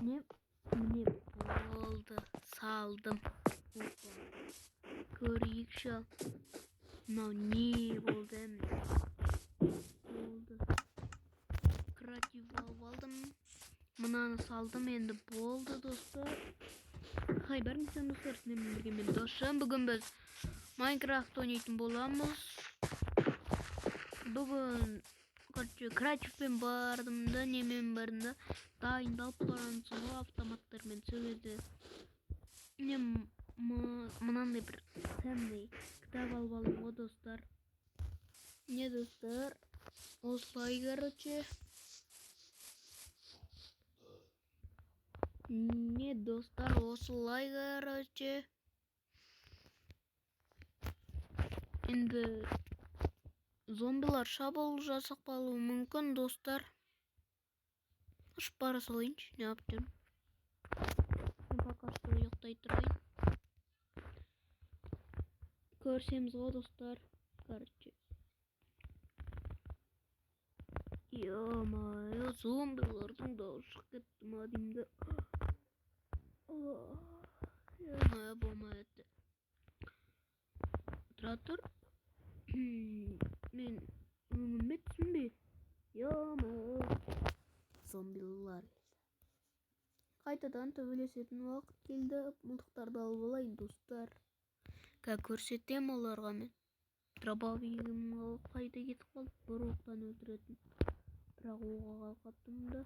Ne oldu? Saldım. Köreyik şu. Ne oldu hem? Oldu. Kreatif aldım. Mınаны saldım endi boldu dostlar. Hayber misin dostlar? Sizlerle birge men dostum. Bugün biz Minecraft oynayıp bolamız. Bugün kreatiften bardımda, nemen barında dayındalып барамыз автоматтармен сөйледі. Мен мынандай бір сәнный кітап алып алдым ғой достар. Не достар? Осылай, короче. Не достар, осылай, короче. Енді зомбилар шабуыл жасап қалуы мүмкін достар. Ұшып бара салайыншы, не алып жүрмін. Мен пока что ұйықтай тұрайын. Көрсеміз ғой достар, короче. Ё-моё, зомбилардың дауысы кетті ма деймді. Ё-моё, болмайды. Тұра тұр. Мен үмітсің бе? Ё-моё. Зомбилар келді. Қайтадан төбелесетін уақыт келді. Мылтықтарды алып алайын достар. Көрсетем оларға мен. Дробовигім алып қайда кетіп қалды? Бір оқтан өлтіретін. Бірақ оға қалқаттым да.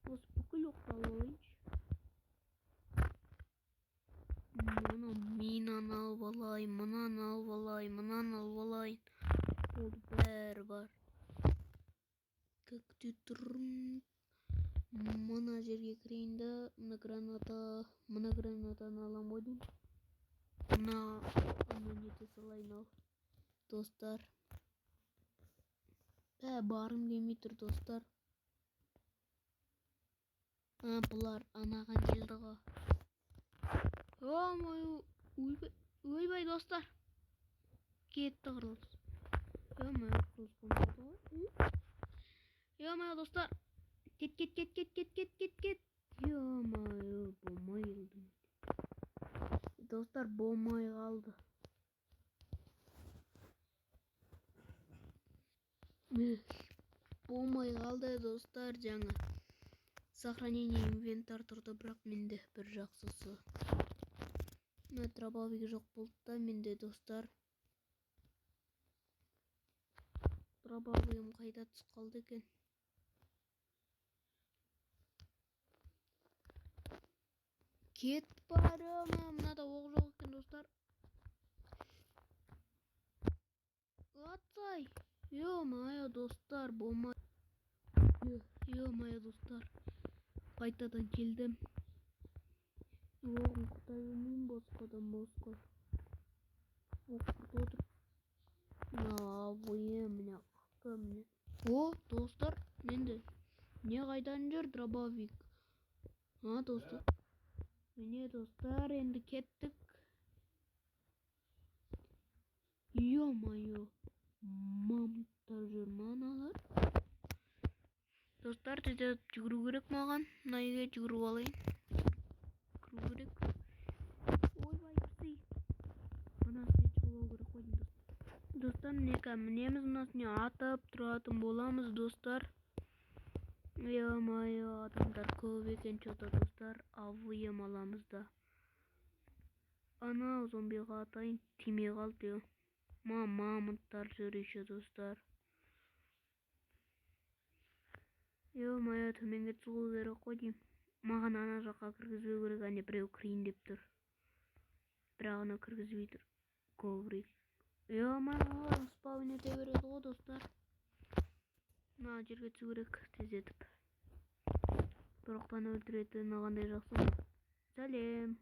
Осы бүкіл оқты алып алайыншы. Минаны алып алайын, мынаны алып алайын, мынаны алып алайын. Ол бәрі бар. Көкте тұрмын. Мына жерге кірейін да, мына гранатаны алам ғой деймін. Мына нете салайын ал. Достар. Барым демей тұр достар. Бұлар анаған келді ғой. Ойбай достар. Кетті құрылыс. Құрылыс болмады ғой. Ё-моё достар. Кет. Ё-моё, болмай келді. Достар, болмай қалды. Болмай қалды достар, жаңа. Сохранение инвентар тұрды, бірақ менде бір жақсысы. Дробовик жоқ болды да менде достар. Дробовигім қайда түсіп қалды екен? Кетіп барым. Мынада оқ жоқ екен достар. Атсай. Ё-моё достар, болмай. Ё-моё достар. Қайтадан келдім. Оғын құтай өмейін босқадан босқа. Оқырды отырып. Міне қақы міне. Достар, менде. Не қайдан жүр дробовик? Достар. Міне достар, енді кеттік. Ё-моё. Мамыттар жүр маналар. Достар, тез жүгіру керек маған. Найға жүгіру алайын. Жүгіру керек. Ойбай, пси. Анасыне чолау керек қойдым достар. Достар, мінеміз мынасыне атып тұратын боламыз достар. Ё-моё, адамдар көп екен что-то достар. Авыем аламыз да. Ана зомбиға атайын, тимей қалды. Мамыттар жүр еще достар. Ё-моё, төменге түсу керек қой деймін. Маған ана жаққа кіргізбеу керек, әне біреу кірейін деп тұр. Бірақ ана кіргізбей тұр. Коврик. Ё-моё, спаун ете береді ғой достар. Мына жерге түсу керек тездетіп. Бір оқтан өлтіретін қандай жақсы ма? Сәлем.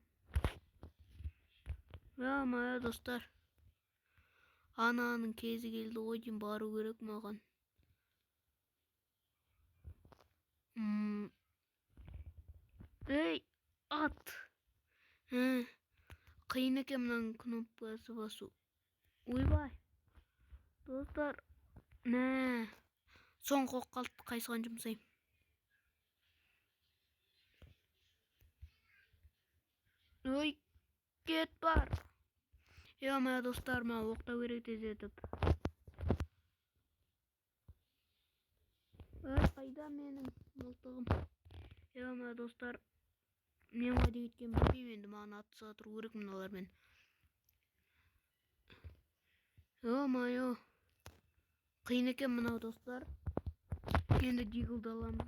Ё-моё достар. Ананың кезі келді ғой деймін, бару керек маған. Ей, ат. Қиын екен мынаның кнопкасы басу. Ойбай. Достар. Соңғы оқ қалды, қайсыған жұмсайым. Ой, кет бар. Моя достар, маған оқтау керек тездетіп. Қайда менің мылтығым? Моя достар, мен қайда кеткен білмеймін енді, маған атыса тұру керек мыналармен. Мойо, қиын екен мынау достар. Енді дигылды аламыз.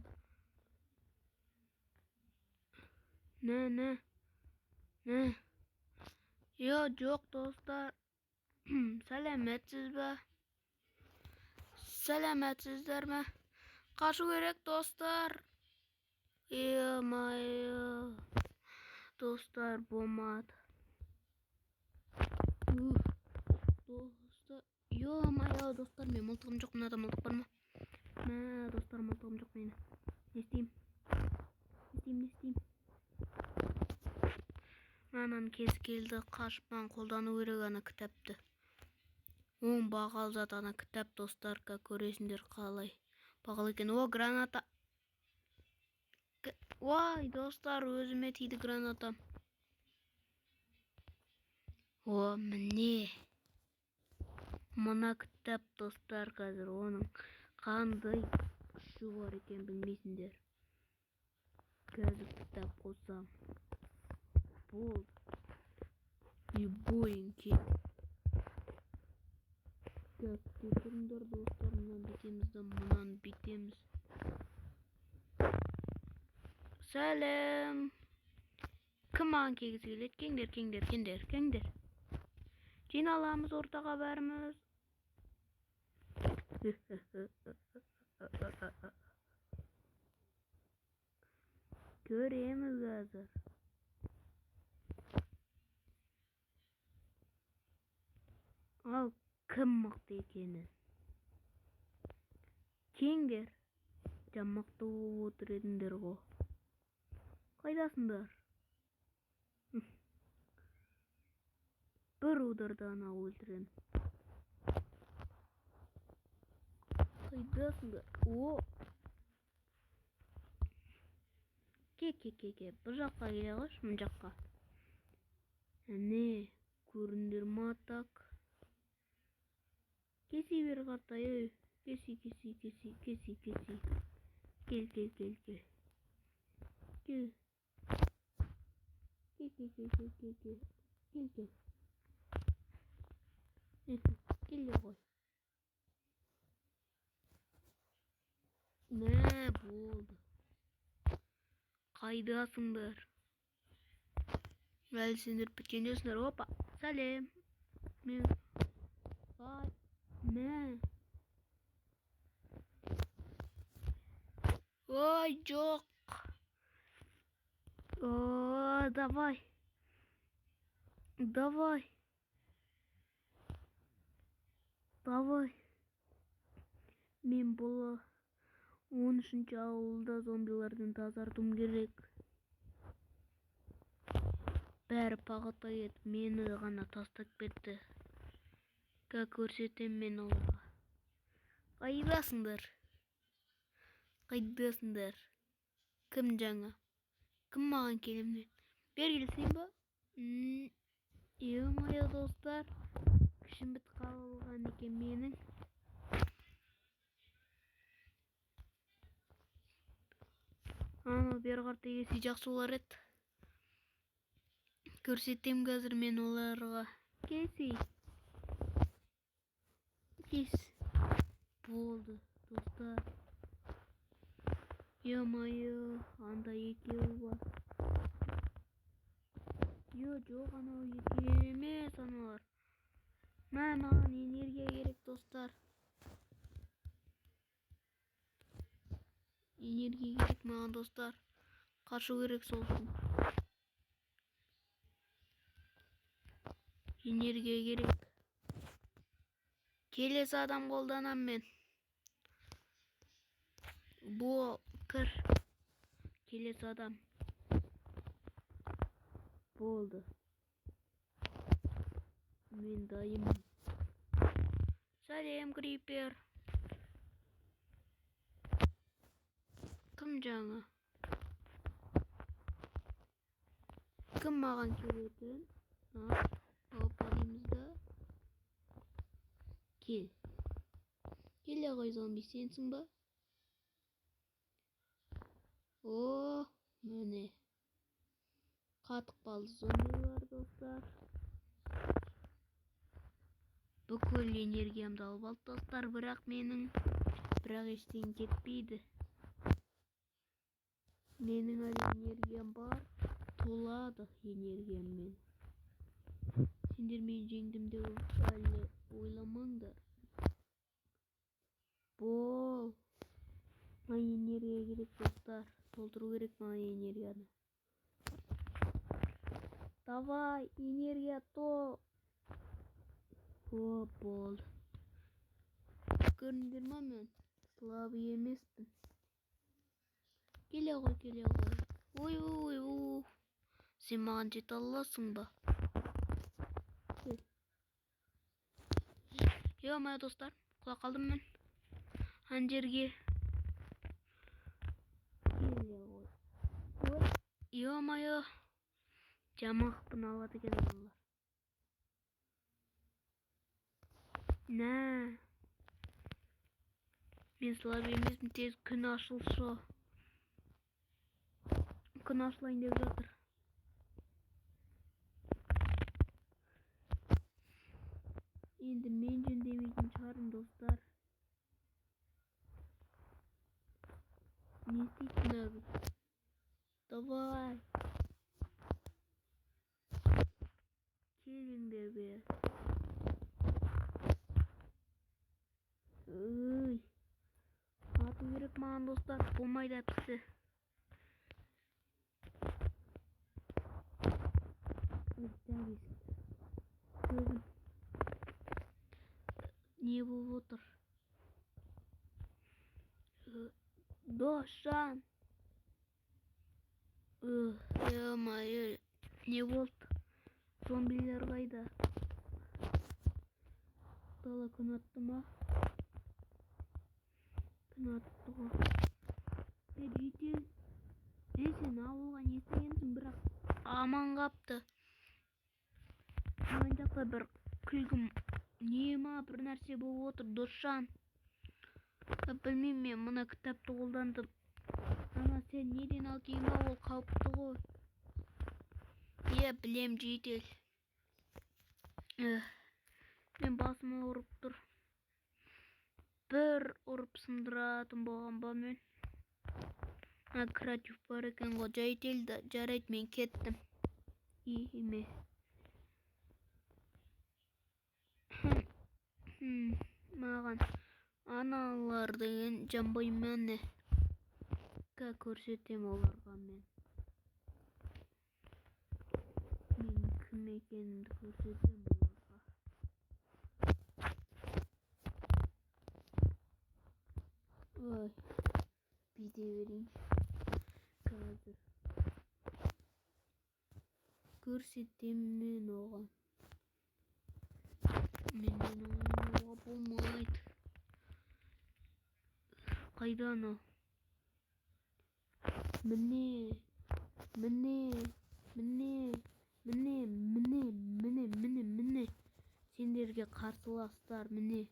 Не. Жоқ достар. Сәлеметсіз бе? Сәлеметсіздер ме? Қашу керек достар. Мойо. Достар, болмады. Достар. Мойо, достар, мен мылтығым жоқ. Мынада мылтық бар ма? Достар, мылтығым жоқ мені. Не істеймін? Анан кез келді, қашпан қолдану керек ана кітапты. Оң бағал зат ана кітап достар, көресіңдер қалай. Бағал екен. Граната. Ой, достар, өзіме тиді гранатам. Міне. Мына кітап достар, қазір оның қандай күші бар екен білмейсіңдер. Қазір кітап қосам. Болды. Бойын кет. Тұрыңдар достар, мұнан бітеміз. Сәлем. Кім маған кегіз келеді? Кеңдер. Жиналамыз ортаға бәріміз. Көреміз қазір. Ал кім мықты екені? Кеңдер. Мықты болып отыр едіңдер ғой. Қайдасыңдар? Бір ударда ана өлтірем. Қайдасыңдар? Ке. Бір жаққа келе қойшы, мұн жаққа. Не, көріндер ма так? Кеси бер қартай, өй. Кеси. Кел. Келе ғой. Болды. Қайдасыңдар? Әлі сендер біткендесіңдер. Опа, сәлем. Ой, жоқ. Давай. Мен бұл 13-ші ауылда зомбилардан тазартуым керек. Бәрі пағытқа кетіп, мені ғана тастап кетті. Көрсетем мен оларға. Қайдасыңдар? Кім жаңа? Кім маған келемден? Бер келсең ба? Моя достар, күшім біт қалған екен менің. Бер қарта келсе жақсы олар еді. Көрсетем қазір мен оларға. Кес. Болды, достар. Мойо, анда екеуі бар. Жоқ, анау екеуі емес аналар. Маған энергия керек, достар. Энергия керек маған, достар. Қашу керек солсын. Энергия керек. Келесі адам қолданам мен. Бұл кір. Келесі адам. Болды. Мен дайымын. Сәлем, крипер. Кім жаңа? Кім маған келетін? Опа дейміз да. Кел. Келе ғой зомби, сенсің ба? О, міне. Қатық балды зомбилар, достар. Бүкіл энергиямды алып алды, достар, бірақ ештеңе кетпейді. Менің әлі энергиям бар, толады энергияммен. Сендер мен жеңдім деп әлі ойламаңдар. Бол. Маған энергия керек, достар. Толтыру керек маған энергияны. Давай, энергия то. О, болды. Көрдіңдер ме, мен слабый емеспін. Келе ғой. Ой. Сен маған жете аласың ба? Ё-моё, достар, құлап қалдым мен. Ана жерге. Ё-моё. Жамақпын алады екен аналар. Нә. Мен слабый емеспін, тез күн ашылшы. Күн ашылайын деп жатыр. Енді мен жөндемейтін шығармын, достар. Не істейтін әбі? Давай. Келіңдер бе. Ату керек маған, достар. Болмайды әпсі. Көзім. Не болып отыр? Досжан. Ё-моё. Не болды? Зомбилер қайда? Дала күн атты ма? Күн атты ғой. Жетел. Сен ауылға не істегенсің, бірақ аман қапты. Маған жақта бір күлгім. Не ма, бір нәрсе болып отыр, Досжан. Білмеймін, мен мына кітапты қолдандым. Ана, сен неден ал кейінгі ол қауіпті ғой. Білем, жетел. Мен басыма ұрып тұр. Бір ұрып сындыратын болған ба мен? Креатив бар екен ғой, жетел. Жарайды, мен кеттім. Еме. Маған аналар деген жанбай мәне. Көрсетем оларға мен. Мен кім екенімді көрсетем оларға. Ой, биде берейін. Қазір. Көрсетем мен оған. Менен ойнауға болмайды. Қайда ана? Міне. Сендерге қарсыластар, міне.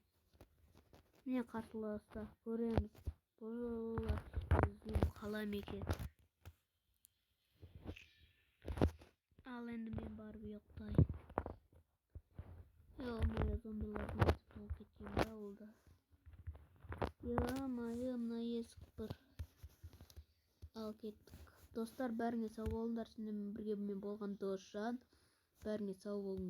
Міне қарсыластар, көреміз. Бұлар біздің қалам екен. Ал енді мен барып ұйықтайын. Ё-моё, зомбилардың бәрі толып кеткен ба олда? Ё-моё, мына есік бір. Ал кеттік. Достар, бәріңе сау болыңдар. Сендермен бірге мен болған Досжан. Бәріңе сау болыңдар.